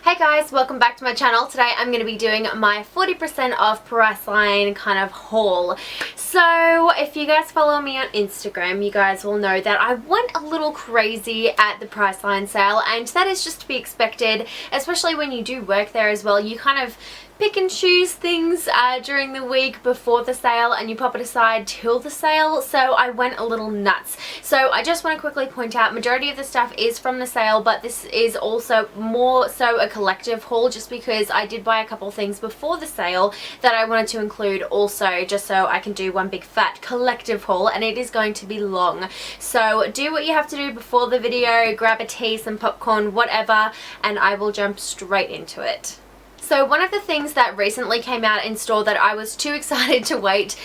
Hey guys, welcome back to my channel. Today I'm going to be doing my 40% off Priceline kind of haul. So if you guys follow me on Instagram, you guys will know that I went a little crazy at the Priceline sale, and that is just to be expected, especially when you do work there as well. You kind of pick and choose things during the week before the sale and you pop it aside till the sale, so I went a little nuts. So I just want to quickly point out, majority of the stuff is from the sale, but this is also more so a collective haul just because I did buy a couple things before the sale that I wanted to include also, just so I can do one big fat collective haul, and it is going to be long. So do what you have to do before the video, grab a tea, some popcorn, whatever, and I will jump straight into it. So one of the things that recently came out in store that I was too excited to wait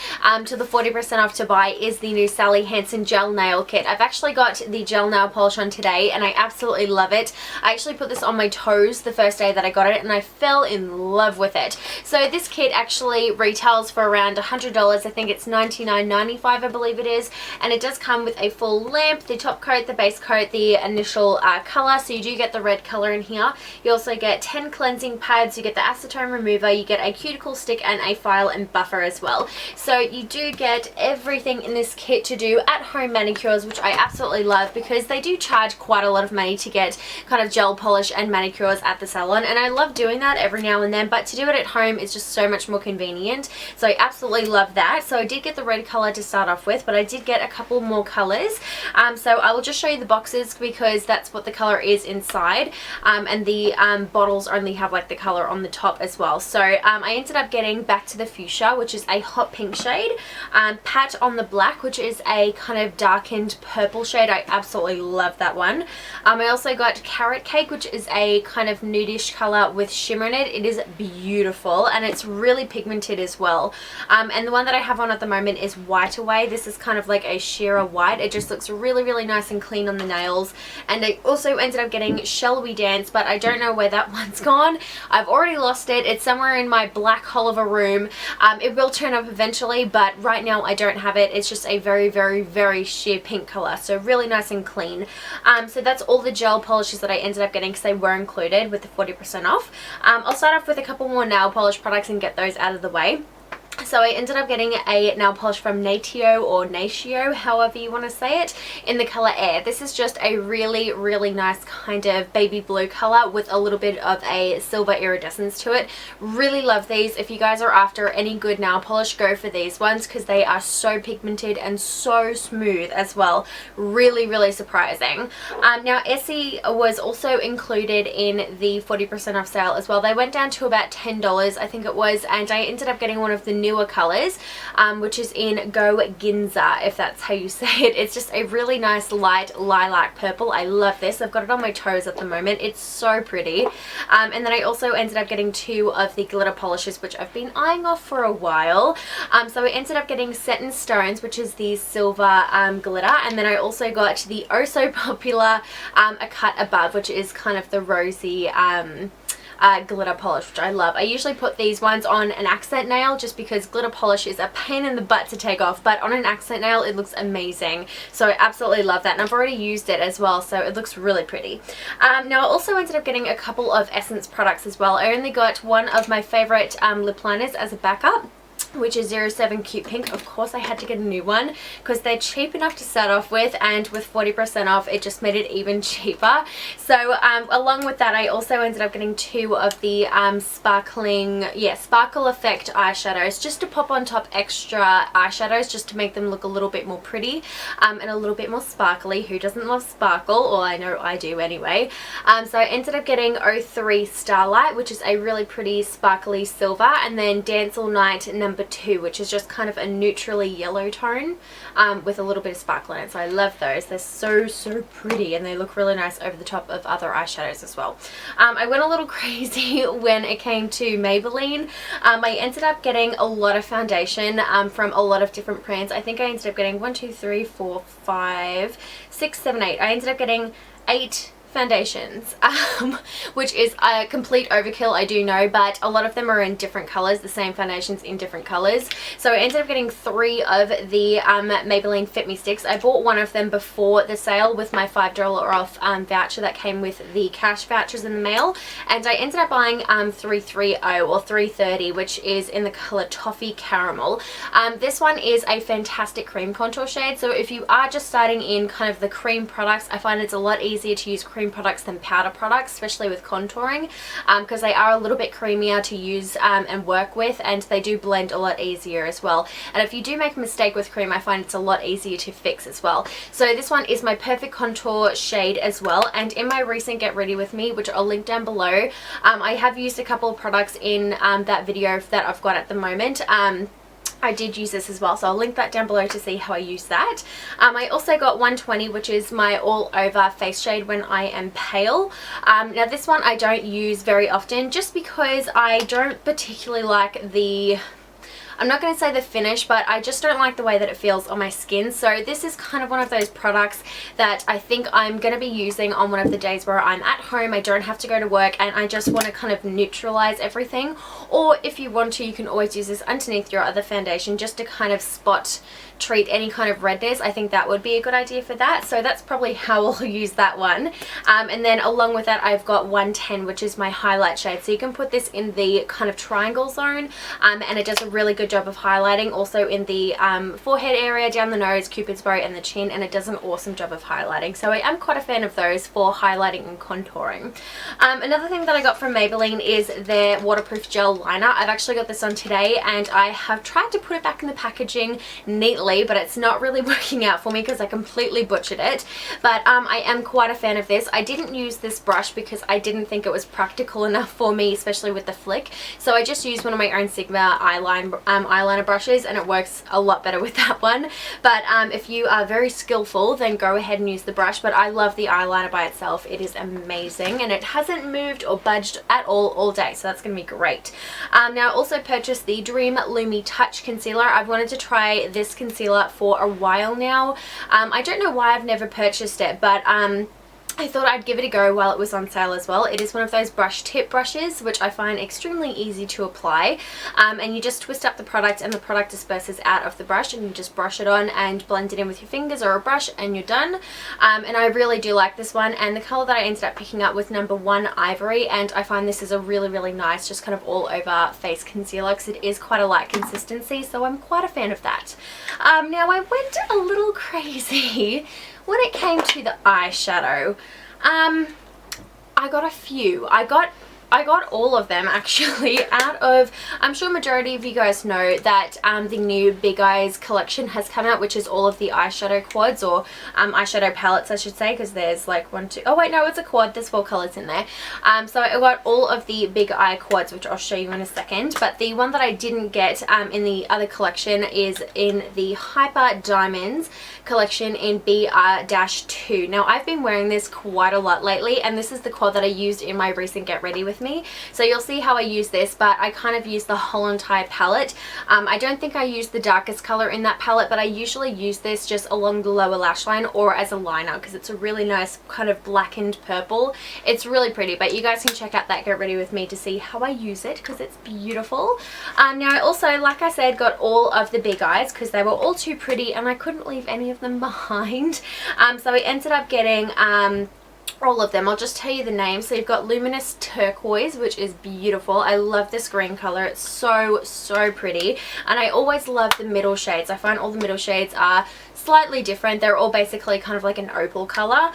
to the 40% off to buy is the new Sally Hansen gel nail kit. I've actually got the gel nail polish on today and I absolutely love it. I actually put this on my toes the first day that I got it and I fell in love with it. So this kit actually retails for around $100. I think it's $99.95 I believe it is, and it does come with a full lamp, the top coat, the base coat, the initial colour, so you do get the red colour in here. You also get 10 cleansing pads, you get the acetone remover, you get a cuticle stick and a file and buffer as well. So you do get everything in this kit to do at home manicures, which I absolutely love because they do charge quite a lot of money to get kind of gel polish and manicures at the salon, and I love doing that every now and then, but to do it at home is just so much more convenient. So I absolutely love that. So I did get the red color to start off with, but I did get a couple more colors. So I will just show you the boxes because that's what the color is inside, and the bottles only have like the color on the top as well. So I ended up getting Back to the Fuchsia, which is a hot pink shade, Pat on the Black, which is a kind of darkened purple shade. I absolutely love that one. I also got Carrot Cake, which is a kind of nudish color with shimmer in it. It is beautiful and it's really pigmented as well. And the one that I have on at the moment is White Away. This is kind of like a sheerer white. It just looks really nice and clean on the nails. And I also ended up getting Shall We Dance, but I don't know where that one's gone. I've already lost it. It's somewhere in my black hole of a room. It will turn up eventually, but right now I don't have it. It's just a very sheer pink color, so really nice and clean. So that's all the gel polishes that I ended up getting because they were included with the 40% off. I'll start off with a couple more nail polish products and get those out of the way. So I ended up getting a nail polish from Natio, or Natio, however you want to say it, in the color Air. This is just a really nice kind of baby blue color with a little bit of a silver iridescence to it. Really love these. If you guys are after any good nail polish, go for these ones because they are so pigmented and so smooth as well. Really surprising. Now Essie was also included in the 40% off sale as well. They went down to about $10 I think it was, and I ended up getting one of the newer colors, which is in Go Ginza, if that's how you say it. It's just a really nice light lilac purple. I love this. I've got it on my toes at the moment. It's so pretty. And then I also ended up getting two of the glitter polishes, which I've been eyeing off for a while. So I ended up getting Set in Stones, which is the silver glitter, and then I also got the oh so popular A Cut Above, which is kind of the rosy glitter polish, which I love. I usually put these ones on an accent nail just because glitter polish is a pain in the butt to take off, but on an accent nail it looks amazing. So I absolutely love that, and I've already used it as well, so it looks really pretty. Now I also ended up getting a couple of Essence products as well. I only got one of my favorite lip liners as a backup, which is 07 Cute Pink. Of course I had to get a new one because they're cheap enough to start off with, and with 40% off it just made it even cheaper. So along with that I also ended up getting two of the Sparkle Effect eyeshadows, just to pop on top extra eyeshadows just to make them look a little bit more pretty and a little bit more sparkly. Who doesn't love sparkle? Well, I know I do anyway. So I ended up getting 03 Starlight, which is a really pretty sparkly silver, and then Dance All Night number 2, which is just kind of a neutrally yellow tone with a little bit of sparkle in it. So I love those. They're so pretty and they look really nice over the top of other eyeshadows as well. I went a little crazy when it came to Maybelline. I ended up getting a lot of foundation from a lot of different brands. I think I ended up getting 1, 2, 3, 4, 5, 6, 7, 8. I ended up getting 8 foundations, which is a complete overkill, I do know, but a lot of them are in different colors, the same foundations in different colors. So I ended up getting 3 of the Maybelline Fit Me sticks. I bought one of them before the sale with my $5 off voucher that came with the cash vouchers in the mail, and I ended up buying 330 or 330, which is in the color Toffee Caramel. This one is a fantastic cream contour shade, so if you are just starting in kind of the cream products, I find it's a lot easier to use cream products than powder products, especially with contouring, because they are a little bit creamier to use and work with, and they do blend a lot easier as well. And if you do make a mistake with cream, I find it's a lot easier to fix as well. So this one is my perfect contour shade as well, and in my recent Get Ready With Me, which I'll link down below, I have used a couple of products in that video that I've got at the moment. I did use this as well, so I'll link that down below to see how I use that. I also got 120, which is my all over face shade when I am pale. Now this one I don't use very often just because I don't particularly like the, I'm not going to say the finish, but I just don't like the way that it feels on my skin. So this is kind of one of those products that I think I'm going to be using on one of the days where I'm at home, I don't have to go to work, and I just want to kind of neutralize everything. Or if you want to, you can always use this underneath your other foundation just to kind of treat any kind of redness. I think that would be a good idea for that. So that's probably how I'll use that one. And then along with that, I've got 110, which is my highlight shade. So you can put this in the kind of triangle zone, and it does a really good job of highlighting, also in the forehead area, down the nose, cupid's bow, and the chin, and it does an awesome job of highlighting. So I am quite a fan of those for highlighting and contouring. Another thing that I got from Maybelline is their waterproof gel liner. I've actually got this on today, and I have tried to put it back in the packaging neatly, but it's not really working out for me because I completely butchered it. But I am quite a fan of this. I didn't use this brush because I didn't think it was practical enough for me, especially with the flick. So I just used one of my own Sigma eyeliner brushes, and it works a lot better with that one. But if you are very skillful, then go ahead and use the brush. But I love the eyeliner by itself. It is amazing, and it hasn't moved or budged at all day, so that's going to be great. Now I also purchased the Dream Lumi Touch Concealer. I've wanted to try this concealer for a while now. I don't know why I've never purchased it, but I thought I'd give it a go while it was on sale as well. It is one of those brush tip brushes, which I find extremely easy to apply, and you just twist up the product and the product disperses out of the brush, and you just brush it on and blend it in with your fingers or a brush, and you're done. And I really do like this one, and the color that I ended up picking up was number 1 Ivory, and I find this is a really nice just kind of all over face concealer because it is quite a light consistency, so I'm quite a fan of that. Now I went a little crazy when it came to the eyeshadow. I got a few. I got all of them actually out of, I'm sure majority of you guys know that the new Big Eyes collection has come out, which is all of the eyeshadow quads, or eyeshadow palettes I should say, because there's like 1, 2, oh wait, no, it's a quad, there's 4 colors in there. So I got all of the Big Eye quads, which I'll show you in a second, but the one that I didn't get in the other collection is in the Hyper Diamonds collection in BR-2. Now I've been wearing this quite a lot lately, and this is the quad that I used in my recent Get Ready With Me. So you'll see how I use this, but I kind of use the whole entire palette. I don't think I use the darkest color in that palette, but I usually use this just along the lower lash line or as a liner because it's a really nice kind of blackened purple. It's really pretty, but you guys can check out that Get Ready With Me to see how I use it because it's beautiful. Now I also, like I said, got all of the Big Eyes because they were all too pretty and I couldn't leave any of them behind. So I ended up getting all of them. I'll just tell you the names. So you've got Luminous Turquoise, which is beautiful. I love this green color. It's so pretty, and I always love the middle shades. I find all the middle shades are slightly different. They're all basically kind of like an opal color.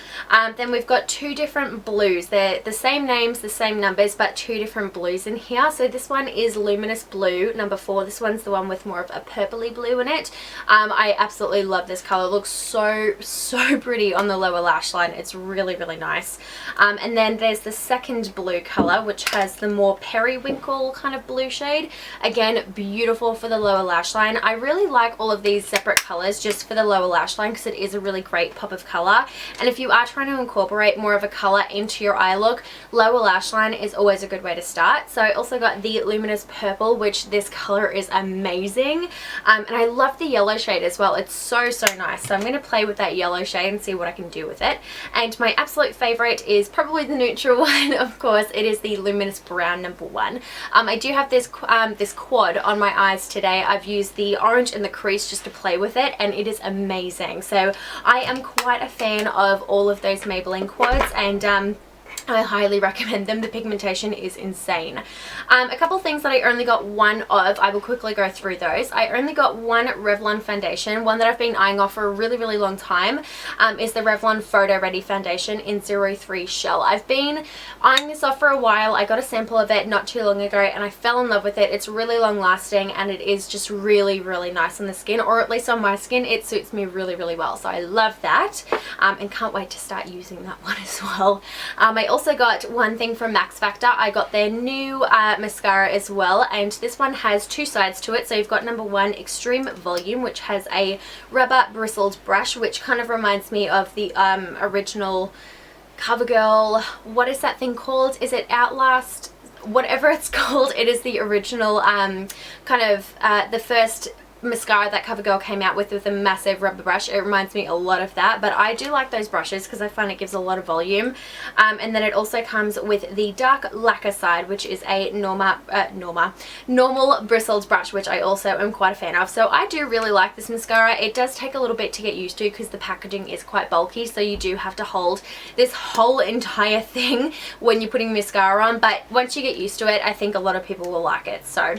Then we've got 2 different blues. They're the same names, the same numbers, but 2 different blues in here. So this one is Luminous Blue, number 4. This one's the one with more of a purpley blue in it. I absolutely love this color. It looks so pretty on the lower lash line. It's really nice. And then there's the second blue color, which has the more periwinkle kind of blue shade. Again, beautiful for the lower lash line. I really like all of these separate colors just for the lower lash line because it is a really great pop of color. And if you are trying to incorporate more of a color into your eye look, lower lash line is always a good way to start. So I also got the Luminous Purple, which this color is amazing. And I love the yellow shade as well. It's so nice. So I'm going to play with that yellow shade and see what I can do with it. And my absolute absolute favorite is probably the neutral one, of course. It is the Luminous Brown number 1. I do have this quad on my eyes today. I've used the orange and the crease just to play with it, and it is amazing. So I am quite a fan of all of those Maybelline quads, and I highly recommend them. The pigmentation is insane. A couple things that I only got one of, I will quickly go through those. I only got one Revlon foundation. One that I've been eyeing off for a really, really long time is the Revlon Photo Ready Foundation in 03 Shell. I've been eyeing this off for a while. I got a sample of it not too long ago and I fell in love with it. It's really long lasting and it is just really, really nice on the skin, or at least on my skin. It suits me really, really well. So I love that and can't wait to start using that one as well. I also got one thing from Max Factor. I got their new mascara as well, and this one has two sides to it. So you've got number 1, Extreme Volume, which has a rubber bristled brush, which kind of reminds me of the original CoverGirl, what is that thing called? Is it Outlast? Whatever it's called, it is the original kind of the first mascara that CoverGirl came out with a massive rubber brush. It reminds me a lot of that, but I do like those brushes because I find it gives a lot of volume. And then it also comes with the dark lacquer side, which is a normal bristled brush, which I also am quite a fan of. So I do really like this mascara. It does take a little bit to get used to because the packaging is quite bulky, so you do have to hold this whole entire thing when you're putting mascara on, but once you get used to it, I think a lot of people will like it. So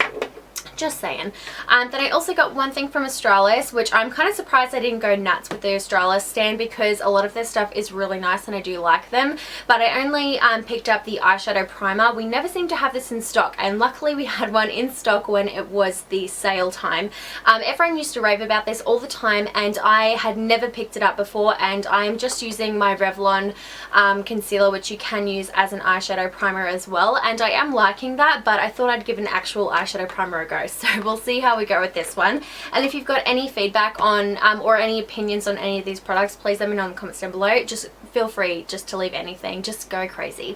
just saying. Then I also got one thing from Australis, which I'm kind of surprised I didn't go nuts with the Australis stand because a lot of their stuff is really nice and I do like them, but I only picked up the eyeshadow primer. We never seem to have this in stock, and luckily we had one in stock when it was the sale time. Everyone used to rave about this all the time and I had never picked it up before, and I am just using my Revlon concealer, which you can use as an eyeshadow primer as well, and I am liking that, but I thought I'd give an actual eyeshadow primer a go. So we'll see how we go with this one. And if you've got any feedback on or any opinions on any of these products, please let me know in the comments down below. Just feel free just to leave anything. Just go crazy.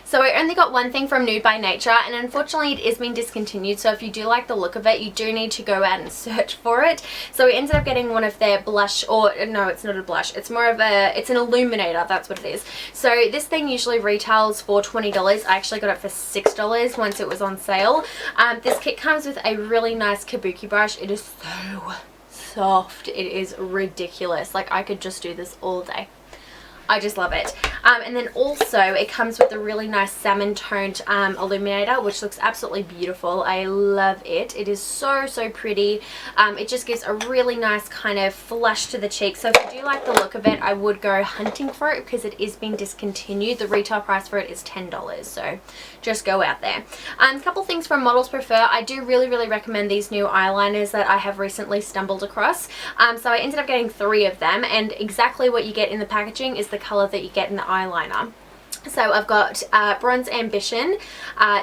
So I only got one thing from Nude by Nature, and unfortunately it is being discontinued, so if you do like the look of it, you do need to go out and search for it. So we ended up getting one of their blush, or no, it's not a blush, it's more of a, it's an illuminator, that's what it is. So this thing usually retails for $20. I actually got it for $6 once it was on sale. This kit comes with a really nice kabuki brush. It is so soft. It is ridiculous. Like, I could just do this all day. I just love it. And then also it comes with a really nice salmon toned illuminator, which looks absolutely beautiful. I love it. It is so, so pretty. It just gives a really nice kind of flush to the cheek. So if you do like the look of it, I would go hunting for it because it is being discontinued. The retail price for it is $10. So just go out there. A couple things from Models Prefer. I do really, really recommend these new eyeliners that I have recently stumbled across. So I ended up getting 3 of them, and exactly what you get in the packaging is the color that you get in the eyeliner. So I've got Bronze Ambition,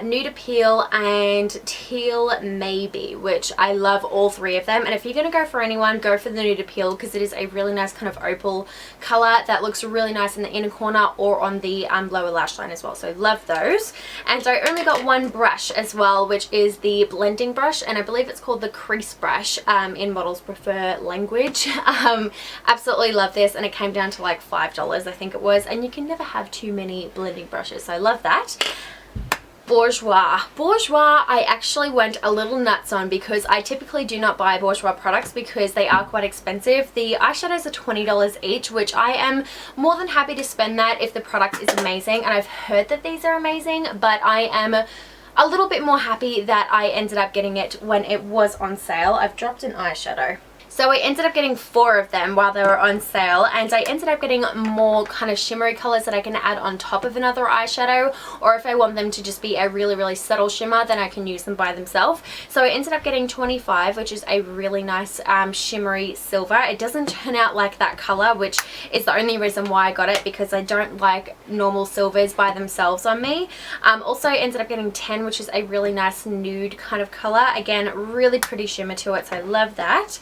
Nude Appeal, and Teal Maybe, which I love all 3 of them. And if you're going to go for anyone, go for the Nude Appeal because it is a really nice kind of opal color that looks really nice in the inner corner or on the lower lash line as well. So love those. And I only got one brush as well, which is the blending brush, and I believe it's called the crease brush in Models Prefer language. Absolutely love this, and it came down to like $5 I think it was, and you can never have too many blending brushes, so I love that. Bourjois. Bourjois I actually went a little nuts on because I typically do not buy Bourjois products because they are quite expensive. The eyeshadows are $20 each, which I am more than happy to spend that if the product is amazing, and I've heard that these are amazing, but I am a little bit more happy that I ended up getting it when it was on sale. I've dropped an eyeshadow. So I ended up getting 4 of them while they were on sale, and I ended up getting more kind of shimmery colors that I can add on top of another eyeshadow, or if I want them to just be a really, really subtle shimmer, then I can use them by themselves. So I ended up getting 25, which is a really nice shimmery silver. It doesn't turn out like that color, which is the only reason why I got it, because I don't like normal silvers by themselves on me. Also ended up getting 10, which is a really nice nude kind of color. Again, really pretty shimmer to it, so I love that.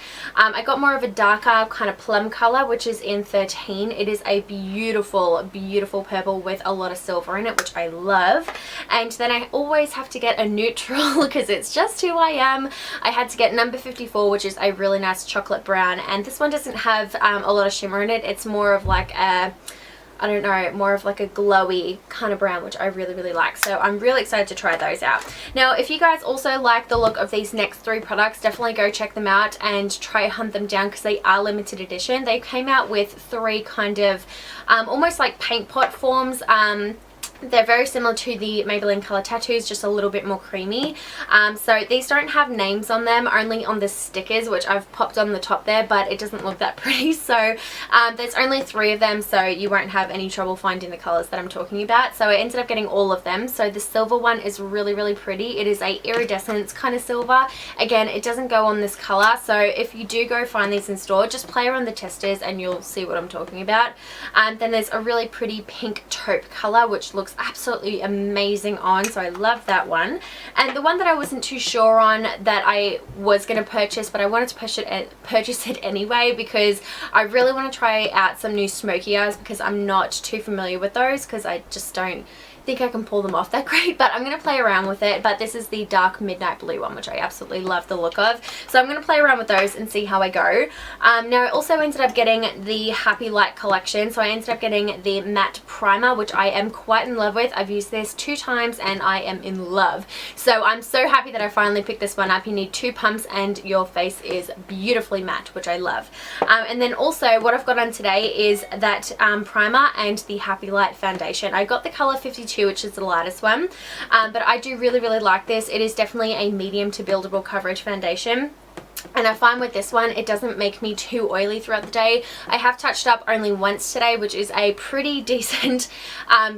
I got more of a darker kind of plum color, which is in 13. It is a beautiful, beautiful purple with a lot of silver in it, which I love. And then I always have to get a neutral because it's just who I am. I had to get number 54, which is a really nice chocolate brown, and this one doesn't have a lot of shimmer in it. It's more of like a, I don't know, more of like a glowy kind of brown, which I really like. So I'm really excited to try those out. Now, if you guys also like the look of these next 3 products, definitely go check them out and try hunt them down because they are limited edition. They came out with 3 kind of almost like paint pot forms. They're very similar to the Maybelline Color Tattoos, just a little bit more creamy. So these don't have names on them, only on the stickers, which I've popped on the top there, but it doesn't look that pretty. So there's only 3 of them, so you won't have any trouble finding the colors that I'm talking about. So I ended up getting all of them. So the silver one is really pretty. It is a iridescent kind of silver. Again, it doesn't go on this color, so if you do go find these in store, just play around the testers and you'll see what I'm talking about. Then there's a really pretty pink taupe color, which looks absolutely amazing on, so I love that one. And the one that I wasn't too sure on that I was going to purchase, but I wanted to purchase it anyway because I really want to try out some new smoky eyes because I'm not too familiar with those because I just don't think I can pull them off that great, but I'm going to play around with it. But this is the dark midnight blue one, which I absolutely love the look of, so I'm going to play around with those and see how I go. Now I also ended up getting the Happy Light collection, so I ended up getting the matte primer, which I am quite in love with. I've used this 2 times and I am in love, so I'm so happy that I finally picked this one up. You need 2 pumps and your face is beautifully matte, which I love. And then also what I've got on today is that primer and the Happy Light foundation. I got the color 52, which is the lightest one, but I do really like this. It is definitely a medium to buildable coverage foundation. And I find with this one, it doesn't make me too oily throughout the day. I have touched up only once today, which is a pretty decent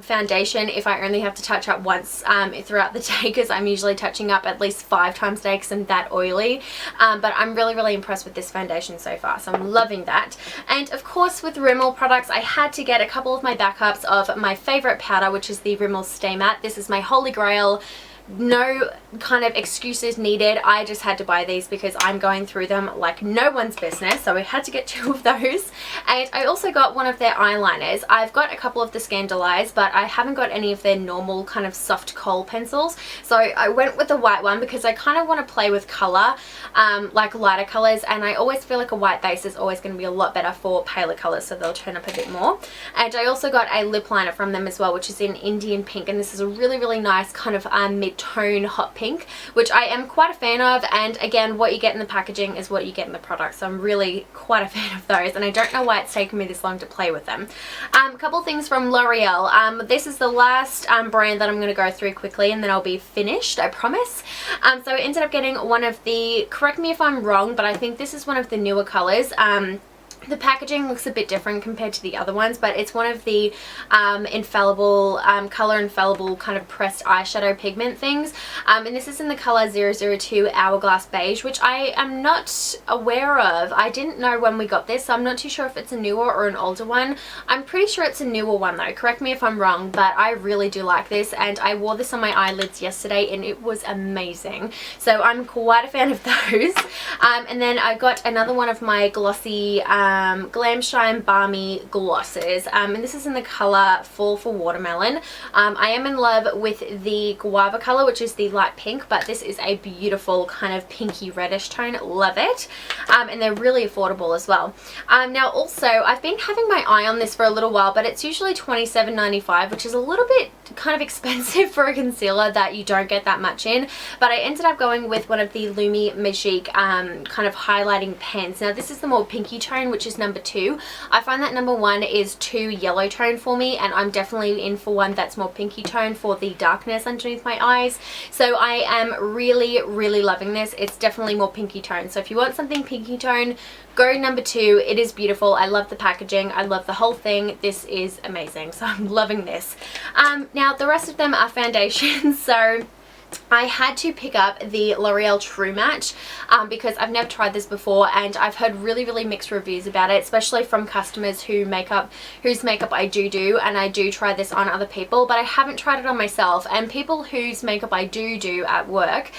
foundation if I only have to touch up once throughout the day, because I'm usually touching up at least 5 times a day because I'm that oily. But I'm really impressed with this foundation so far, so I'm loving that. And of course with Rimmel products, I had to get a couple of my backups of my favorite powder, which is the Rimmel Stay Matte. This is my holy grail. No kind of excuses needed. I just had to buy these because I'm going through them like no one's business, so I had to get 2 of those. And I also got one of their eyeliners. I've got a couple of the Scandalize, but I haven't got any of their normal kind of soft kohl pencils, so I went with the white one because I kind of want to play with color, like lighter colors, and I always feel like a white base is always going to be a lot better for paler colors, so they'll turn up a bit more. And I also got a lip liner from them as well, which is in Indian pink, and this is a really nice kind of mid-tone hot pink, which I am quite a fan of. And again, what you get in the packaging is what you get in the product, so I'm really quite a fan of those, and I don't know why it's taken me this long to play with them. A couple things from L'Oreal. This is the last brand that I'm going to go through quickly and then I'll be finished, I promise. So I ended up getting one of the, correct me if I'm wrong, but I think this is one of the newer colors. The packaging looks a bit different compared to the other ones, but it's one of the infallible, color infallible kind of pressed eyeshadow pigment things. And this is in the color 002 Hourglass Beige, which I am not aware of. I didn't know when we got this, so I'm not too sure if it's a newer or an older one. I'm pretty sure it's a newer one though, correct me if I'm wrong, but I really do like this, and I wore this on my eyelids yesterday and it was amazing. So I'm quite a fan of those. And then I got another one of my glossy Glam Shine Balmy glosses, and this is in the color Fall for Watermelon. I am in love with the Guava color, which is the light pink, but this is a beautiful kind of pinky reddish tone. Love it. And they're really affordable as well. Now also, I've been having my eye on this for a little while, but it's usually $27.95, which is a little bit kind of expensive for a concealer that you don't get that much in, but I ended up going with one of the Lumi Magique kind of highlighting pens. Now this is the more pinky tone, which is number 2. I find that number 1 is too yellow tone for me, and I'm definitely in for one that's more pinky tone for the darkness underneath my eyes. So I am really loving this. It's definitely more pinky tone, so if you want something pinky tone, go number 2. It is beautiful. I love the packaging. I love the whole thing. This is amazing, so I'm loving this. Now the rest of them are foundations, so I had to pick up the L'Oreal True Match because I've never tried this before, and I've heard really mixed reviews about it, especially from customers whose makeup I do, and I do try this on other people, but I haven't tried it on myself. And people whose makeup I do at work,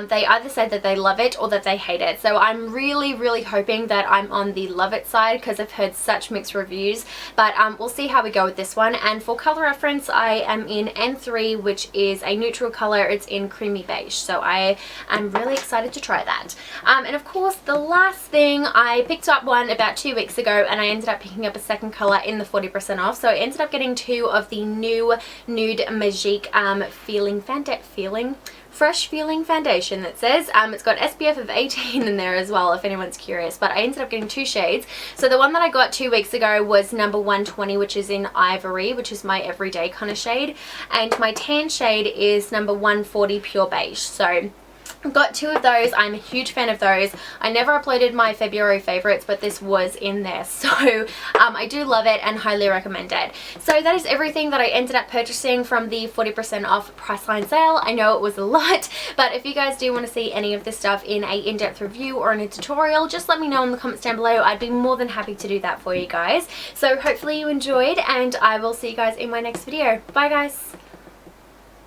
they either say that they love it or that they hate it. So I'm really hoping that I'm on the love it side because I've heard such mixed reviews, but we'll see how we go with this one. And for color reference, I am in N3, which is a neutral color. It's in creamy beige. So I am really excited to try that. And of course, the last thing, I picked up one about 2 weeks ago, and I ended up picking up a second color in the 40% off. So I ended up getting 2 of the new Nude Magique fresh feeling foundation that says. It's got SPF of 18 in there as well, if anyone's curious, but I ended up getting 2 shades. So the one that I got 2 weeks ago was number 120, which is in Ivory, which is my everyday kind of shade, and my tan shade is number 140 Pure Beige. So I've got 2 of those. I'm a huge fan of those. I never uploaded my February favorites, but this was in there, so I do love it and highly recommend it. So that is everything that I ended up purchasing from the 40% off Priceline sale. I know it was a lot, but if you guys do want to see any of this stuff in a in-depth review or in a tutorial, just let me know in the comments down below. I'd be more than happy to do that for you guys. So hopefully you enjoyed, and I will see you guys in my next video. Bye guys.